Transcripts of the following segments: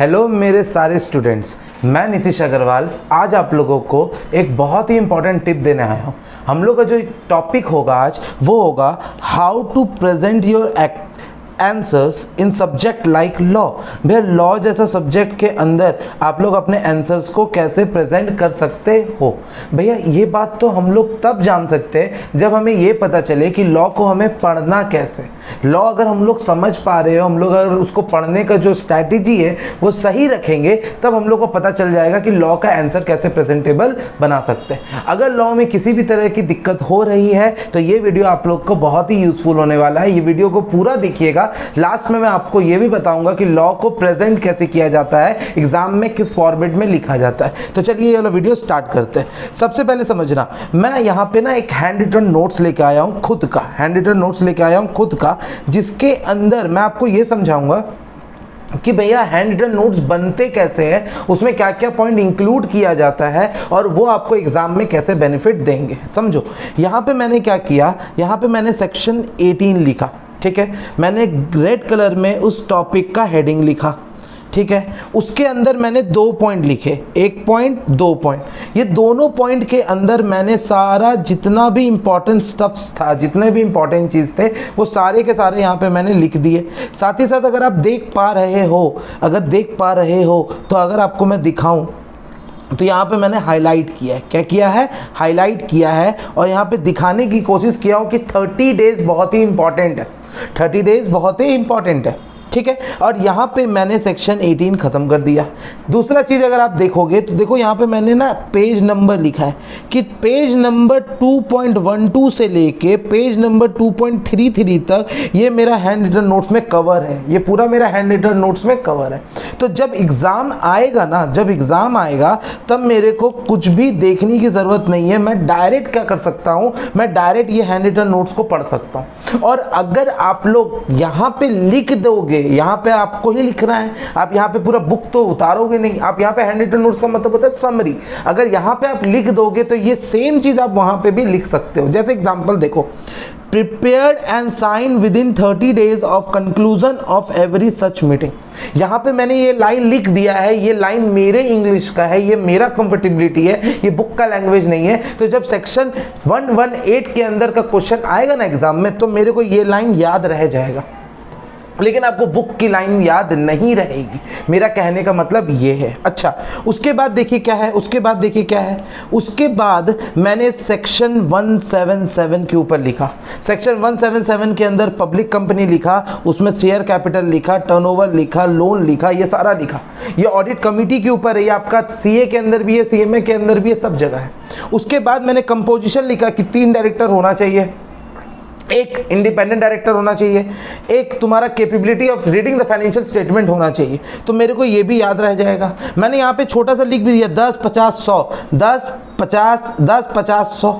Hello मेरे सारे students, मैं नीतीश अग्रवाल आज आप लोगों को एक बहुत ही इंपॉर्टेंट टिप देने आया हूँ। हम लोग का जो टॉपिक होगा आज वो होगा how to present your answers in subject like law. भैया लॉ जैसा सब्जेक्ट के अंदर आप लोग अपने आंसर्स को कैसे प्रेजेंट कर सकते हो। भैया ये बात तो हम लोग तब जान सकते हैं जब हमें ये पता चले कि लॉ को हमें पढ़ना कैसे। लॉ अगर हम लोग समझ पा रहे हो, हम लोग अगर उसको पढ़ने का जो स्ट्रैटेजी है वो सही रखेंगे, तब हम लोग को पता चल जाएगा कि लॉ का आंसर कैसे प्रेजेंटेबल बना सकते हैं। अगर लॉ में किसी भी तरह की दिक्कत हो रही है तो ये वीडियो आप लोग को बहुत ही यूजफुल होने वाला है। ये वीडियो को पूरा देखिएगा। लास्ट में मैं आपको ये भी बताऊंगा कि लॉ को प्रेजेंट कैसे किया जाता है, एग्जाम में किस फॉर्मेट में लिखा जाता है। तो चलिए ये वाला वीडियो स्टार्ट करते हैं। सबसे पहले समझना, मैं यहाँ पे ना एक हैंड रिटन नोट्स लेके आया हूँ खुद का, हैंड रिटन नोट्स लेके आया हूँ खुद का, जिसके अंदर मैं आपको ये समझाऊंगा कि भैया हैंड रिटन नोट्स बनते कैसे हैं, उसमें क्या क्या पॉइंट इंक्लूड किया जाता है और वो आपको एग्जाम में कैसे बेनिफिट देंगे। समझो, यहाँ पे मैंने क्या किया, यहाँ पे मैंने सेक्शन 18 लिखा, ठीक है। मैंने रेड कलर में उस टॉपिक का हेडिंग लिखा, ठीक है। उसके अंदर मैंने 2 पॉइंट लिखे, 1 पॉइंट 2 पॉइंट। ये दोनों पॉइंट के अंदर मैंने सारा जितना भी इंपॉर्टेंट स्टफ्स था, जितने भी इंपॉर्टेंट चीज़ थे, वो सारे के सारे यहाँ पे मैंने लिख दिए। साथ ही साथ अगर आप देख पा रहे हो, तो अगर आपको मैं दिखाऊं तो यहाँ पे मैंने हाईलाइट किया है। क्या किया है? हाईलाइट किया है। और यहाँ पे दिखाने की कोशिश किया हूँ कि 30 डेज बहुत ही इंपॉर्टेंट है, 30 डेज बहुत ही इंपॉर्टेंट है, ठीक है। और यहाँ पे मैंने सेक्शन 18 ख़त्म कर दिया। दूसरा चीज़ अगर आप देखोगे तो देखो यहाँ पे मैंने ना पेज नंबर लिखा है कि पेज नंबर 2.12 से लेके पेज नंबर 2.33 तक ये मेरा हैंड रिटन नोट्स में कवर है। ये पूरा मेरा हैंड रिटन नोट्स में कवर है। तो जब एग्ज़ाम आएगा ना, जब एग्ज़ाम आएगा तब मेरे को कुछ भी देखने की ज़रूरत नहीं है। मैं डायरेक्ट क्या कर सकता हूँ, मैं डायरेक्ट ये हैंड रिटन नोट्स को पढ़ सकता हूँ। और अगर आप लोग यहाँ पे लिख दोगे, यहाँ पे आपको ही लिखना है, आप यहाँ पे पूरा बुक तो उतारोगे नहीं। आप यहाँ पे हैंड रिटन नोट्स का मतलब होता है समरी। अगर यहाँ पे आप लिख दोगे तो ये सेम चीज़ आप वहाँ पे भी लिख सकते हो। जैसे एग्जांपल देखो, prepared and sign within 30 days of conclusion of every such meeting. यहाँ पे मैंने ये लाइन लिख दिया है, ये लाइन मेरे इंग्लिश का है, ये मेरा कंफर्टेबिलिटी है, ये बुक का लैंग्वेज नहीं है। तो जब सेक्शन 118 के अंदर का क्वेश्चन आएगा ना एग्जाम में, तो मेरे को ये लाइन याद रह जाएगा, लेकिन आपको बुक की लाइन याद नहीं रहेगी। मेरा कहने का मतलब ये है। अच्छा, उसके बाद देखिए क्या है, उसके बाद मैंने सेक्शन 177 के ऊपर लिखा। सेक्शन 177 के अंदर पब्लिक कंपनी लिखा, उसमें शेयर कैपिटल लिखा, टर्नओवर लिखा, लोन लिखा, ये सारा लिखा। ये ऑडिट कमिटी के ऊपर है, ये आपका सीए के अंदर भी है, सीएमए के अंदर भी है, सब जगह है। उसके बाद मैंने कंपोजिशन लिखा कि 3 डायरेक्टर होना चाहिए, एक इंडिपेंडेंट डायरेक्टर होना चाहिए, एक तुम्हारा capability of reading the financial statement होना चाहिए। तो मेरे को ये भी याद रह जाएगा। मैंने यहाँ पे छोटा सा लिख भी दिया 10 50 100, 10 50 100।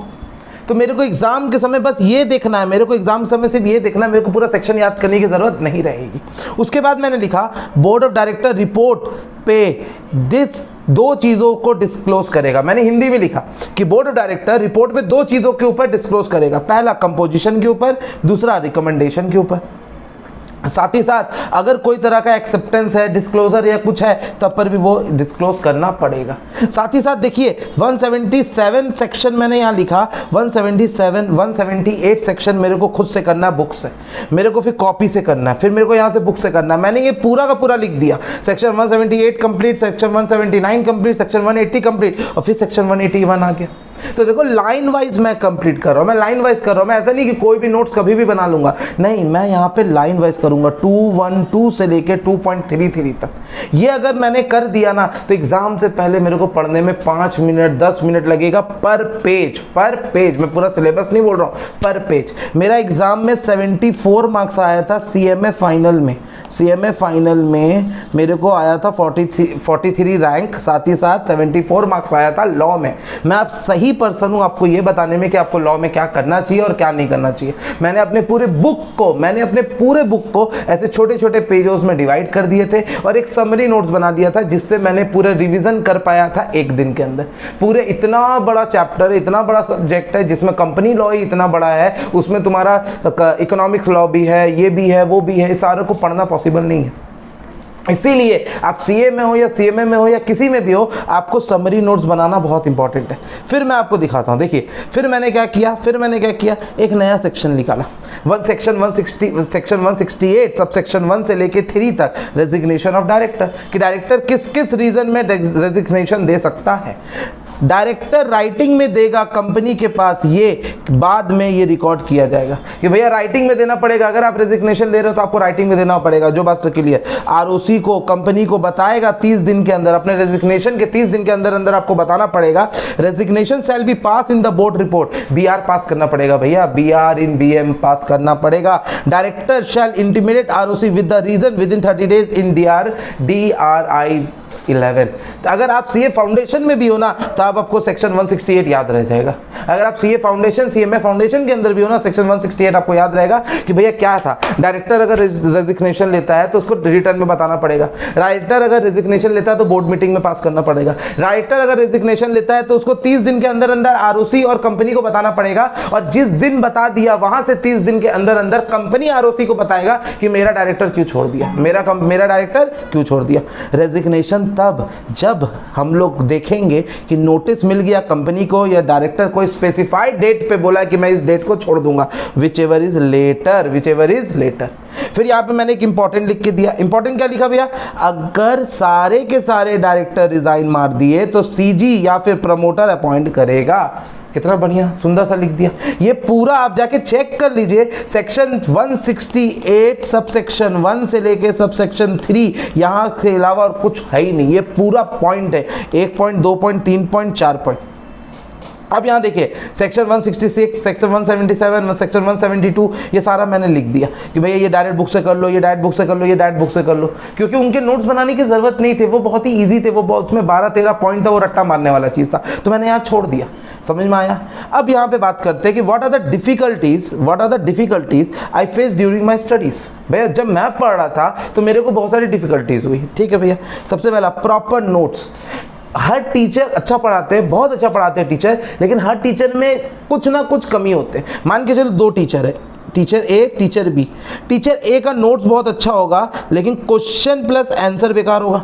तो मेरे को एग्जाम के समय बस ये देखना है, मेरे को एग्जाम समय सिर्फ ये देखना है, मेरे को पूरा सेक्शन याद करने की जरूरत नहीं रहेगी। उसके बाद मैंने लिखा बोर्ड ऑफ डायरेक्टर रिपोर्ट पे दिस 2 चीज़ों को डिस्क्लोज करेगा। मैंने हिंदी में लिखा कि बोर्ड ऑफ डायरेक्टर रिपोर्ट पे 2 चीज़ों के ऊपर डिस्क्लोज करेगा, पहला कंपोजिशन के ऊपर, दूसरा रिकमेंडेशन के ऊपर। साथ ही साथ अगर कोई तरह का एक्सेप्टेंस है, डिस्क्लोजर या कुछ है, तब पर भी वो डिस्क्लोज करना पड़ेगा। साथ ही साथ देखिए 177 सेक्शन मैंने यहाँ लिखा, 177 178 सेक्शन मेरे को खुद से करना है, बुक से, मेरे को फिर कॉपी से करना है, फिर मेरे को यहाँ से बुक से करना है। मैंने ये पूरा का पूरा लिख दिया। Section 178 complete, section 179 complete, section 180 complete, और फिर सेक्शन 181 आ गया। तो देखो लाइन वाइज मैं कंप्लीट कर रहा हूँ, मैं लाइन वाइज कर रहा हूँ। मैं ऐसा नहीं कि कोई भी नोट्स कभी भी बना लूंगा, नहीं, मैं यहाँ पे लाइन वाइज करूंगा 212 से लेके 2.33 तक। ये अगर मैंने कर दिया ना तो एग्जाम से पहले मेरे को पढ़ने में 5 मिनट 10 मिनट लगेगा पर पेज। मैं पूरा सिलेबस नहीं बोल रहा हूँ, पर पेज। मेरा एग्जाम में 74 मार्क्स आया था सीएमए फाइनल में मेरे को आया था 43 रैंक, साथ ही साथ 74 मार्क्स आया था लॉ में। मैं आप सही पर्सन हूं आपको ये बताने में कि आपको लॉ में क्या करना चाहिए और क्या नहीं करना चाहिए। मैंने अपने पूरे बुक को ऐसे छोटे छोटे पेजों में डिवाइड कर दिए थे और एक समरी नोट्स बना दिया था, जिससे मैंने पूरा रिवीजन कर पाया था 1 दिन के अंदर। पूरे इतना बड़ा चैप्टर, इतना बड़ा सब्जेक्ट है जिसमें कंपनी लॉ ही इतना बड़ा है, उसमें तुम्हारा इकोनॉमिक्स लॉ भी है, ये भी है, वो भी है, इस सारे को पढ़ना पॉसिबल नहीं है। इसीलिए आप सीए में हो या सीएमए में हो या किसी में भी हो, आपको समरी नोट्स बनाना बहुत इंपॉर्टेंट है। फिर मैं आपको दिखाता हूँ, देखिए फिर मैंने क्या किया, एक नया सेक्शन निकाला, सेक्शन 168 सब सेक्शन 1 से लेके 3 तक, रेजिग्नेशन ऑफ डायरेक्टर, कि डायरेक्टर किस किस रीजन में रेजिग्नेशन दे सकता है। डायरेक्टर राइटिंग में देगा कंपनी के पास, ये बाद में ये रिकॉर्ड किया जाएगा कि भैया राइटिंग में देना पड़ेगा। अगर आप रेजिग्नेशन ले रहे हो तो आपको राइटिंग में देना पड़ेगा, जो बात तो क्लियर। आरओसी को कंपनी को बताएगा 30 दिन के अंदर, अपने रेजिग्नेशन के 30 दिन के अंदर अंदर आपको बताना पड़ेगा। Resignation shall be pass in the board report, BR pass करना पड़ेगा भैया, बीआर इन बीएम पास करना पड़ेगा। Director shall intimate ROC with the reason within 30 days in DRI 11। तो अगर आप सीए फाउंडेशन में भी हो ना तो आपको सेक्शन 168 याद रह जाएगा। अगर आप सीए फाउंडेशन सीएमए फाउंडेशन के अंदर भी हो ना, सेक्शन 168 आपको याद रहेगा कि भैया क्या था। डायरेक्टर अगर रेजिग्नेशन लेता है तो उसको रिटर्न में बताना पड़ेगा। राइटर अगर रेजिग्नेशन लेता है तो बोर्ड मीटिंग में पास करना पड़ेगा। राइटर अगर रेजिग्नेशन लेता है तो उसको 30 दिन के अंदर अंदर आरओसी और कंपनी को बताना पड़ेगा, और जिस दिन बता दिया वहां से 30 दिन के अंदर अंदर कंपनी आरओसी को बताएगा कि मेरा डायरेक्टर क्यों छोड़ दिया, मेरा डायरेक्टर क्यों छोड़ दिया। रेजिग्नेशन तब जब हम लोग देखेंगे कि नोटिस मिल गया कंपनी को या डायरेक्टर को, स्पेसिफाइड डेट पे बोला कि मैं इस डेट को छोड़ दूंगा, विच एवर इज लेटर। फिर यहाँ पे मैंने एक इंपॉर्टेंट लिख के दिया। इंपॉर्टेंट क्या लिखा भैया, अगर सारे के सारे डायरेक्टर रिजाइन मार दिए तो सीजी या फिर प्रमोटर अपॉइंट करेगा। कितना बढ़िया सुंदर सा लिख दिया। ये पूरा आप जाके चेक कर लीजिए, सेक्शन 168 सब सेक्शन 1 से लेके सब सेक्शन 3, यहाँ के अलावा और कुछ है ही नहीं। ये पूरा पॉइंट है, 1 पॉइंट 2 पॉइंट 3 पॉइंट 4 पॉइंट। अब यहाँ देखिए सेक्शन 166, सेक्शन 177, सेक्शन 172, ये सारा मैंने लिख दिया कि भैया ये डायरेक्ट बुक से कर लो, ये डायरेक्ट बुक से कर लो, ये डायरेक्ट बुक से कर लो, क्योंकि उनके नोट्स बनाने की जरूरत नहीं थे, वो बहुत ही इजी थे, वो उसमें 12-13 पॉइंट था, वो रट्टा मारने वाला चीज़ था, तो मैंने यहाँ छोड़ दिया। समझ में आया। अब यहाँ पे बात करते हैं कि what are the difficulties I face during my studies. भैया जब मैं पढ़ रहा था तो मेरे को बहुत सारी डिफिकल्टीज हुई। ठीक है भैया, सबसे पहला प्रॉपर नोट्स। हर टीचर अच्छा पढ़ाते हैं, बहुत अच्छा पढ़ाते हैं टीचर, लेकिन हर टीचर में कुछ ना कुछ कमी होते हैं। मान के चलो 2 टीचर है, teacher A teacher B. Teacher A का नोट्स बहुत अच्छा होगा लेकिन क्वेश्चन प्लस आंसर बेकार होगा।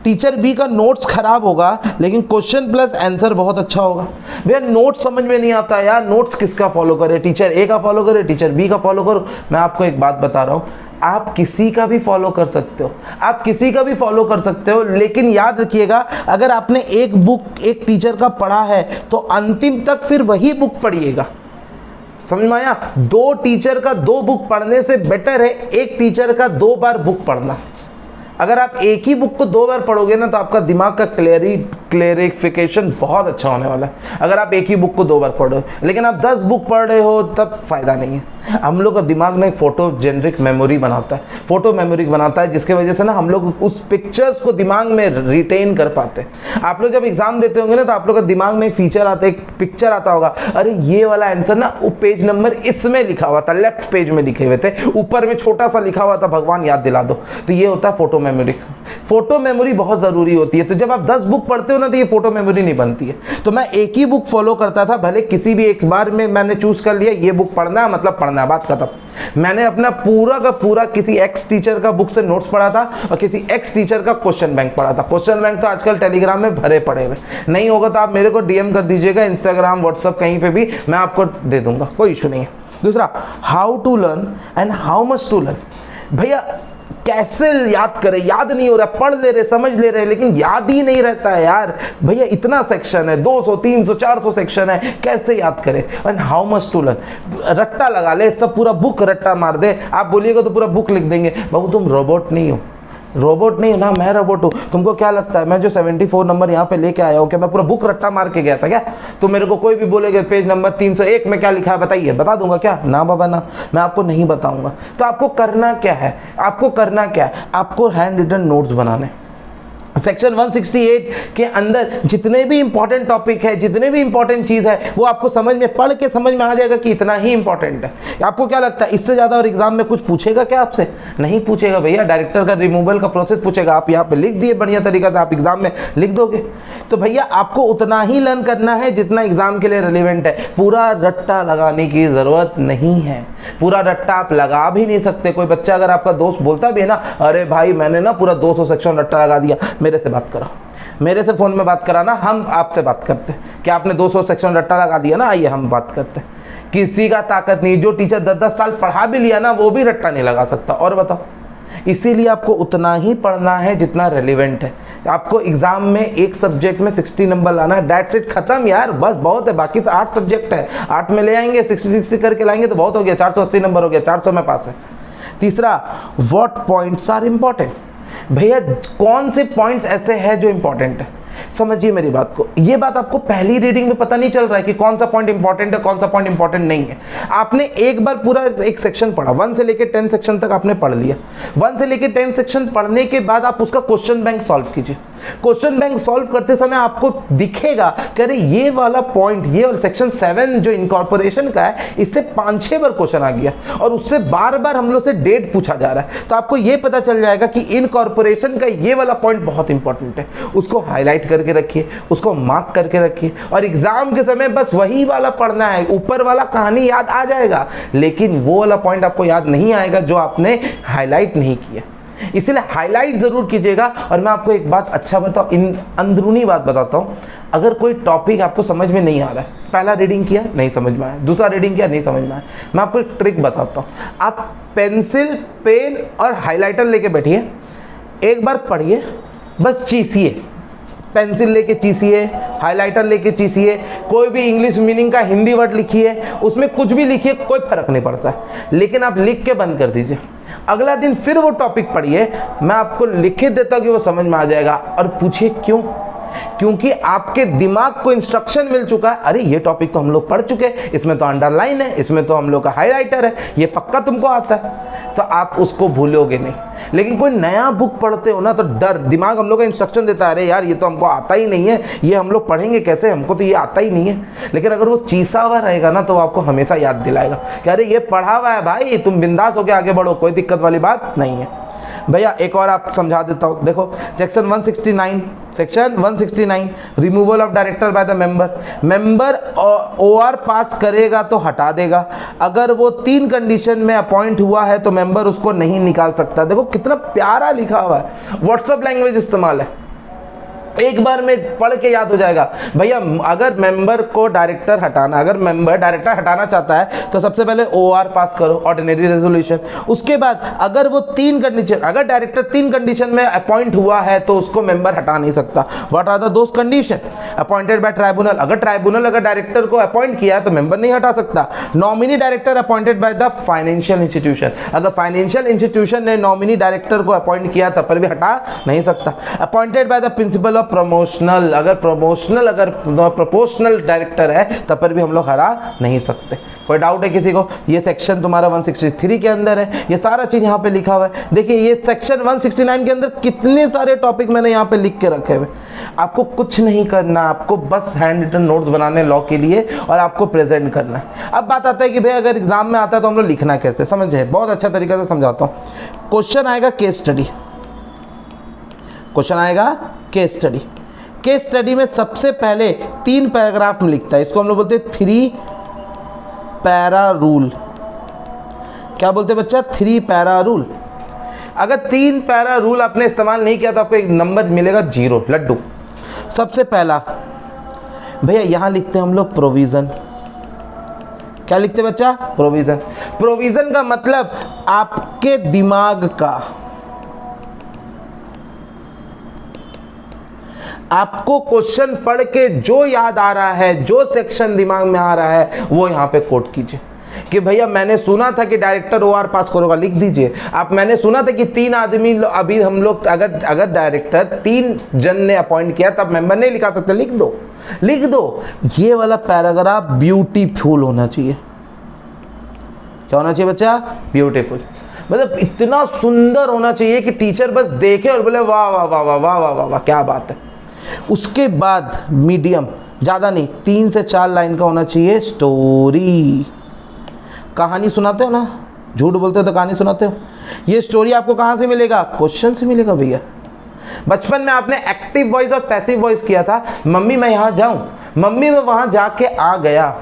टीचर बी का नोट्स खराब होगा लेकिन क्वेश्चन प्लस आंसर बहुत अच्छा होगा। भैया नोट्स समझ में नहीं आता यार, नोट्स किसका फॉलो करे, टीचर ए का फॉलो करे, टीचर बी का फॉलो करो। मैं आपको एक बात बता रहा हूँ, आप किसी का भी फॉलो कर सकते हो, आप किसी का भी फॉलो कर सकते हो, लेकिन याद रखिएगा अगर आपने एक बुक एक टीचर का पढ़ा है तो अंतिम तक फिर वही बुक पढ़िएगा। समझ में आया। 2 टीचर का 2 बुक पढ़ने से बेटर है एक टीचर का 2 बार बुक पढ़ना। अगर आप एक ही बुक को 2 बार पढ़ोगे ना तो आपका दिमाग का क्लेरिफिकेशन बहुत अच्छा होने वाला है। अगर आप एक ही बुक को 2 बार पढ़ो, लेकिन आप 10 बुक पढ़ रहे हो तब फायदा नहीं है। हम लोग का दिमाग में एक फोटो जेनरिक मेमोरी बनाता है, जिसके वजह से ना हम लोग उस पिक्चर्स को दिमाग में रिटेन कर पाते हैं। आप लोग जब एग्जाम देते होंगे ना तो आप लोग का दिमाग में एक फीचर आता है, एक पिक्चर आता होगा, अरे ये वाला आंसर ना पेज नंबर इसमें लिखा हुआ था, लेफ्ट पेज में लिखे हुए थे, ऊपर में छोटा सा लिखा हुआ था, भगवान याद दिला दो। तो ये होता है फोटो मेमोरी। फोटो मेमोरी बहुत जरूरी होती है। तो जब आप 10 बुक पढ़ते हो ना तो ये फोटो मेमोरी नहीं बनती है। तो मैं एक ही बुक फॉलो करता था, भले किसी भी एक बार में मैंने चूज कर लिया ये बुक पढ़ना है, मतलब पढ़ना है, बात खत्म। मैंने अपना पूरा का पूरा किसी एक्स टीचर का बुक से नोट्स पढ़ा था और किसी एक्स टीचर का क्वेश्चन बैंक पढ़ा था। क्वेश्चन बैंक तो आजकल टेलीग्राम में भरे पड़े हुए, नहीं होगा तो आप मेरे को डीएम कर दीजिएगा, इंस्टाग्राम व्हाट्सएप कहीं पे भी, मैं आपको दे दूंगा, कोई इशू नहीं है। दूसरा, how to learn and how much to learn. भैया कैसे याद करें, याद नहीं हो रहा, पढ़ ले रहे समझ ले रहे लेकिन याद ही नहीं रहता है यार। भैया इतना सेक्शन है, 200 300 400 सेक्शन है, कैसे याद करें। And how much to learn, रट्टा लगा ले, सब पूरा बुक रट्टा मार दे। आप बोलिएगा तो पूरा बुक लिख देंगे। बाबू तुम रोबोट नहीं हो, रोबोट नहीं हो ना, मैं रोबोट हूँ। तुमको क्या लगता है मैं जो 74 नंबर यहाँ पे लेके आया हूँ क्या मैं पूरा बुक रट्टा मार के गया था क्या? तो मेरे को कोई भी बोलेगा पेज नंबर 301 में क्या लिखा है बताइए, बता दूंगा क्या? ना बाबा ना, मैं आपको नहीं बताऊंगा। तो आपको करना क्या है, आपको हैंड रिटन नोट्स बनाने। सेक्शन 168 के अंदर जितने भी इंपॉर्टेंट टॉपिक है, जितने भी इंपॉर्टेंट चीज़ है, वो आपको समझ में, पढ़ के समझ में आ जाएगा कि इतना ही इंपॉर्टेंट है। आपको क्या लगता है इससे ज़्यादा और एग्जाम में कुछ पूछेगा क्या आपसे? नहीं पूछेगा भैया। डायरेक्टर का रिमूवल का प्रोसेस पूछेगा, आप यहाँ पे लिख दिए बढ़िया तरीका से, आप एग्जाम में लिख दोगे। तो भैया आपको उतना ही लर्न करना है जितना एग्जाम के लिए रिलेवेंट है। पूरा रट्टा लगाने की ज़रूरत नहीं है। पूरा रट्टा आप लगा भी नहीं सकते। कोई बच्चा अगर आपका दोस्त बोलता भी है ना, अरे भाई मैंने ना पूरा 200 सेक्शन रट्टा लगा दिया, मेरे से बात करो, मेरे से फ़ोन में बात कराना, हम आपसे बात करते हैं कि आपने 200 सेक्शन रट्टा लगा दिया ना, आइए हम बात करते हैं। किसी का ताकत नहीं। जो टीचर 10-10 साल पढ़ा भी लिया ना, वो भी रट्टा नहीं लगा सकता। और बताओ, इसीलिए आपको उतना ही पढ़ना है जितना रेलिवेंट है। आपको एग्जाम में एक सब्जेक्ट में 60 नंबर लाना है, दैट्स इट, खत्म यार, बस बहुत है। बाकी 8 सब्जेक्ट है, 8 में ले आएंगे, 60 करके लाएंगे तो बहुत हो गया, 480 नंबर हो गया, 400 में पास है। तीसरा, व्हाट पॉइंट्स आर इंपॉर्टेंट। भैया कौन से पॉइंट्स ऐसे हैं जो इंपॉर्टेंट है? समझिए मेरी बात को। ये बात आपको पहली रीडिंग में पता नहीं चल रहा है कि कौन सा पॉइंट इंपॉर्टेंट है, कौन सा पॉइंट इंपॉर्टेंट नहीं है। आपने एक बार पूरा एक सेक्शन पढ़ा, 1 से लेकर 10 सेक्शन तक आपने पढ़ लिया। 1 से लेकर 10 सेक्शन पढ़ने के बाद आप उसका क्वेश्चन बैंक सॉल्व कीजिए। क्वेश्चन बैंक सॉल्व करते समय आपको दिखेगा कि अरे ये वाला पॉइंट, ये वाला सेक्शन 7 जो इनकॉर्पोरेशन का है, इससे 5-6 बार क्वेश्चन आ गया और उससे बार बार हम लोग से डेट पूछा जा रहा है। तो आपको ये पता चल जाएगा कि इनकॉर्पोरेशन का ये वाला पॉइंट बहुत इंपॉर्टेंट है। उसको हाईलाइट करके रखिए, उसको मार्क करके रखिए, और एग्जाम के समय बस वही वाला पढ़ना है। ऊपर वाला कहानी याद आ जाएगा, लेकिन वो वाला पॉइंट आपको याद नहीं आएगा जो आपने हाईलाइट नहीं किया। इसलिए हाईलाइट जरूर कीजिएगा। और मैं आपको एक बात अच्छा बताऊं, इन अंदरूनी बात बताता हूं, अगर कोई टॉपिक आपको समझ में नहीं आ रहा है, पहला रीडिंग किया नहीं समझ में आया, दूसरा रीडिंग किया नहीं समझ में आया, मैं आपको एक ट्रिक बताता हूं। आप पेंसिल, पेन और हाईलाइटर लेके बैठिए, एक बार पढ़िए, बस चीसिए, पेंसिल लेके चीसिए, हाइलाइटर लेके चीसिए, कोई भी इंग्लिश मीनिंग का हिंदी वर्ड लिखिए, उसमें कुछ भी लिखिए, कोई फर्क नहीं पड़ता है। लेकिन आप लिख के बंद कर दीजिए, अगला दिन फिर वो टॉपिक पढ़िए, मैं आपको लिख के देता हूं कि वो समझ में आ जाएगा। और पूछिए क्यों? क्योंकि आपके दिमाग को इंस्ट्रक्शन मिल चुका है, अरे ये टॉपिक तो हम लोग पढ़ चुके हैं, इसमें तो अंडरलाइन है, इसमें तो हम लोग का हाइलाइटर है, ये पक्का तुमको आता है, तो आप उसको भूलोगे नहीं। लेकिन कोई नया बुक पढ़ते हो ना, तो डर, दिमाग हम लोग का इंस्ट्रक्शन देता है, अरे यार ये तो हमको आता ही नहीं है, ये हम लोग पढ़ेंगे कैसे, हमको तो ये आता ही नहीं है। लेकिन अगर वो चीसा हुआ रहेगा ना, तो आपको हमेशा याद दिलाएगा कि अरे ये पढ़ा हुआ है भाई, तुम बिंदास होकर आगे बढ़ो, कोई दिक्कत वाली बात नहीं है। भैया एक और आप समझा देता हूँ, देखो section 169 removal of director by the member OR pass करेगा तो हटा देगा। अगर वो 3 कंडीशन में अपॉइंट हुआ है तो मेंबर उसको नहीं निकाल सकता। देखो कितना प्यारा लिखा हुआ है, व्हाट्सएप लैंग्वेज इस्तेमाल है, एक बार में पढ़ के याद हो जाएगा। भैया अगर मेंबर को डायरेक्टर हटाना, अगर मेंबर डायरेक्टर हटाना चाहता है तो सबसे पहले ओआर पास करो, ऑर्डिनरी रेजोल्यूशन। उसके बाद अगर वो 3 कंडीशन, अगर डायरेक्टर 3 कंडीशन में अपॉइंट हुआ है तो उसको मेंबर हटा नहीं सकता। What are the those condition? Appointed by tribunal, अगर ट्राइब्यूनल अगर डायरेक्टर को अपॉइंट किया है तो मेंबर नहीं हटा सकता। Nominee director appointed by the financial institution, अगर फाइनेंशियल इंस्टीट्यूशन ने नॉमिनी डायरेक्टर को अपॉइंट किया तब पर भी हटा नहीं सकता। Appointed by the principal of promotional, अगर प्रोपोर्शनल डायरेक्टर है तब पर भी हम लोग हरा नहीं सकते। कोई डाउट है किसी को? ये सेक्शन तुम्हारा 163 के अंदर है, ये सारा चीज यहाँ पे लिखा हुआ है। देखिए ये सेक्शन 169 के अंदर कितने सारे टॉपिक मैंने यहाँ पे लिख के रखे हुए। आपको कुछ नहीं करना, आपको बस हैंड रिटन नोट्स बनाने लॉ के लिए, और आपको प्रेजेंट करना है। अब बात आता है कि भाई अगर एग्जाम में आता है तो हम लोग लिखना कैसे, समझे? बहुत अच्छा तरीके से समझाता हूँ। क्वेश्चन आएगा केस स्टडी, क्वेश्चन आएगा केस स्टडी। केस स्टडी में सबसे पहले 3 पैराग्राफ में लिखता है, इसको हम लोग बोलते हैं 3 पैरा रूल। क्या बोलते हैं बच्चा? 3 पैरा रूल। अगर 3 पैरा रूल आपने इस्तेमाल नहीं किया तो आपको एक नंबर मिलेगा 0, लड्डू। सबसे पहला भैया यहां लिखते हैं हम लोग प्रोविजन। क्या लिखते हैं बच्चा? प्रोविजन। प्रोविजन का मतलब आपके दिमाग का, आपको क्वेश्चन पढ़ के जो याद आ रहा है, जो सेक्शन दिमाग में आ रहा है, वो यहाँ पे कोट कीजिए कि भैया मैंने सुना था कि डायरेक्टर ओआर पास करोगा, लिख दीजिए। आप मैंने सुना था कि 3 आदमी अभी हम लोग, अगर डायरेक्टर 3 जन ने अपॉइंट किया तब मेंबर नहीं लिखा सकते, लिख दो, लिख दो। ये वाला पैराग्राफ ब्यूटीफुल होना चाहिए। क्या होना चाहिए बच्चा? ब्यूटीफुल। मतलब इतना सुंदर होना चाहिए कि टीचर बस देखे और बोले वाह वाह वाह वाह वाह वाह वाह वाह क्या बात है। उसके बाद मीडियम, ज़्यादा नहीं, 3 से 4 लाइन का होना चाहिए स्टोरी। कहानी सुनाते हो ना, झूठ बोलते हो तो कहानी सुनाते हो। ये स्टोरी आपको कहाँ से मिलेगा? क्वेश्चन से मिलेगा भैया। बचपन में आपने एक्टिव वॉइस और पैसिव वॉइस किया था, मम्मी मैं यहाँ जाऊँ, मम्मी मैं वहाँ जाके आ गया।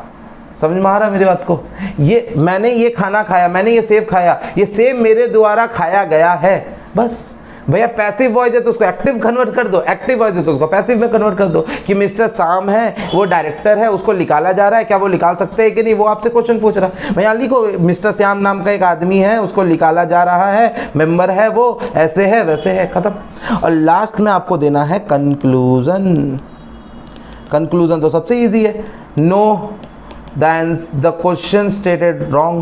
समझ में आ रहा है मेरी बात को? ये मैंने ये खाना खाया, मैंने ये सेब खाया, ये सेब मेरे द्वारा खाया गया है। बस भैया पैसिव वॉइस है तो उसको एक्टिव कन्वर्ट कर दो, एक्टिव वॉइस है तो उसको पैसिव में कन्वर्ट कर दो। कि मिस्टर शाम है वो डायरेक्टर है, उसको निकाला जा रहा है, क्या वो निकाल सकते हैं कि नहीं, वो आपसे क्वेश्चन पूछ रहा है। भैया लिखो मिस्टर श्याम नाम का एक आदमी है, उसको निकाला जा रहा है, मेंबर है वो, ऐसे है वैसे है, खत्म। और लास्ट में आपको देना है कंक्लूजन। कंक्लूजन तो सबसे ईजी है, no the question stated wrong.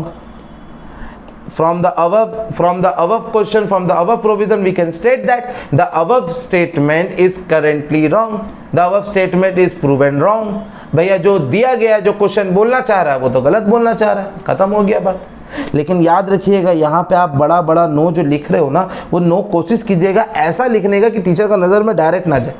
From the above question, from the above provision, we can state that the above statement is currently wrong. The above statement is proven wrong. भैया जो दिया गया, जो question बोलना चाह रहा है वो तो गलत बोलना चाह रहा है, खत्म हो गया बात। लेकिन याद रखिएगा यहाँ पे आप बड़ा बड़ा नो जो लिख रहे हो ना, वो नो कोशिश कीजिएगा ऐसा लिखने का कि टीचर का नज़र में डायरेक्ट ना जाए।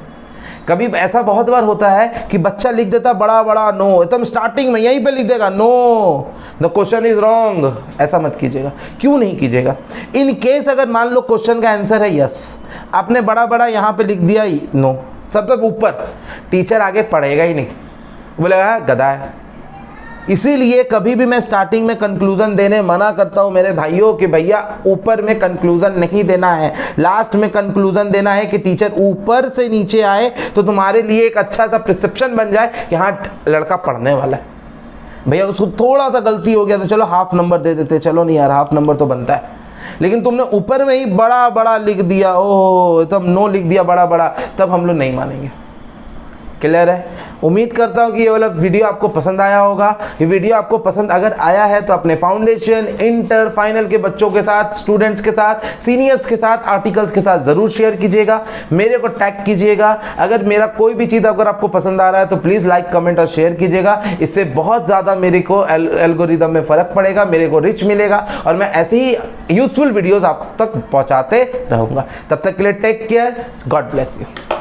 कभी ऐसा बहुत बार होता है कि बच्चा लिख देता बड़ा बड़ा नो, एकदम स्टार्टिंग में यहीं पे लिख देगा know the question is wrong. ऐसा मत कीजिएगा। क्यों नहीं कीजिएगा? इन केस अगर मान लो क्वेश्चन का आंसर है यस, आपने बड़ा बड़ा यहाँ पे लिख दिया नो, सब ऊपर, टीचर आगे पढ़ेगा ही नहीं, बोलेगा गधा है। इसीलिए कभी भी मैं स्टार्टिंग में कंक्लूजन देने मना करता हूं मेरे भाइयों कि भैया ऊपर में कंक्लूजन नहीं देना है, लास्ट में कंक्लूजन देना है कि टीचर ऊपर से नीचे आए तो तुम्हारे लिए एक अच्छा सा प्रिसेप्शन बन जाए कि हाँ लड़का पढ़ने वाला है। भैया उसको थोड़ा सा गलती हो गया तो चलो हाफ नंबर दे देते, चलो नहीं यार हाफ नंबर तो बनता है। लेकिन तुमने ऊपर में ही बड़ा बड़ा लिख दिया, ओहो तब नो लिख दिया बड़ा बड़ा, तब हम लोग नहीं मानेंगे। क्लियर है? उम्मीद करता हूँ कि ये वाला वीडियो आपको पसंद आया होगा। ये वीडियो आपको पसंद अगर आया है तो अपने फाउंडेशन, इंटर, फाइनल के बच्चों के साथ, स्टूडेंट्स के साथ, सीनियर्स के साथ, आर्टिकल्स के साथ ज़रूर शेयर कीजिएगा, मेरे को टैग कीजिएगा। अगर मेरा कोई भी चीज़ अगर आपको पसंद आ रहा है तो प्लीज़ लाइक, कमेंट और शेयर कीजिएगा। इससे बहुत ज़्यादा मेरे को एल्गोरिदम में फ़र्क पड़ेगा, मेरे को रिच मिलेगा और मैं ऐसे ही यूजफुल वीडियोज़ आप तक पहुँचाते रहूँगा। तब तक के लिए take care, God bless you.